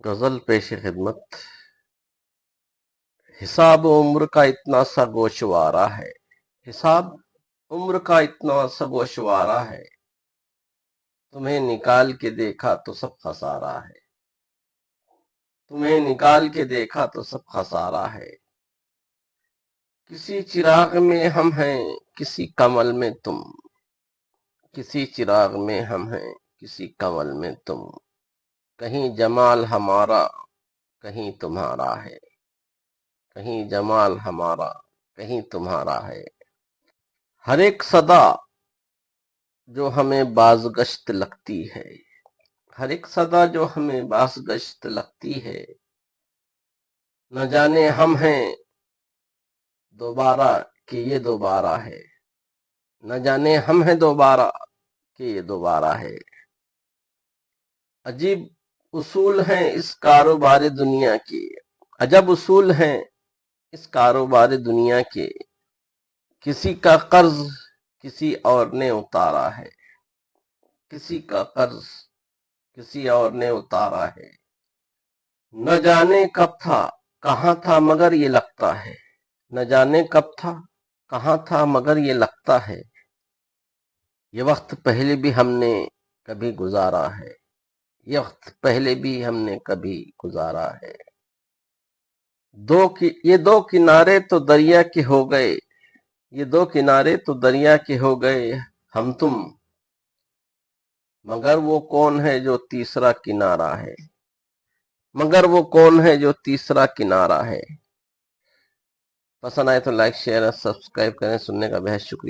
غزل پیش خدمت۔ حساب عمر کا اتنا سا گوشوارہ ہے، حساب عمر کا اتنا سا گوشوارہ ہے، تمہیں نکال کے دیکھا تو سب خسارہ ہے، تمہیں نکال کے دیکھا تو سب خسارہ ہے۔ کسی چراغ میں ہم ہیں کسی کمل میں تم، کسی چراغ میں ہم ہیں کسی کمل میں تم، کہیں جمال ہمارا کہیں تمہارا ہے، کہیں جمال ہمارا کہیں تمہارا ہے۔ ہر ایک صدا جو ہمیں بازگشت لگتی ہے، ہر ایک صدا جو ہمیں بازگشت لگتی ہے، نہ جانے ہم ہیں دوبارہ کہ یہ دوبارہ ہے، نہ جانے ہم ہیں دوبارہ کہ یہ دوبارہ ہے۔ عجیب اصول ہیں اس کاروبار دنیا کے، عجب اصول ہیں اس کاروبار دنیا کے، کسی کا قرض کسی اور نے اتارا ہے، کسی کا قرض کسی اور نے اتارا ہے۔ نہ جانے کب تھا کہاں تھا مگر یہ لگتا ہے، نہ جانے کب تھا کہاں تھا مگر یہ لگتا ہے، یہ وقت پہلے بھی ہم نے کبھی گزارا ہے، یہ وقت پہلے بھی ہم نے کبھی گزارا ہے۔ یہ دو کنارے تو دریا کے ہو گئے، یہ دو کنارے تو دریا کے ہو گئے ہم تم، مگر وہ کون ہے جو تیسرا کنارہ ہے، مگر وہ کون ہے جو تیسرا کنارہ ہے۔ پسند آئے تو لائک شیئر اور سبسکرائب کریں۔ سننے کا بہت شکریہ۔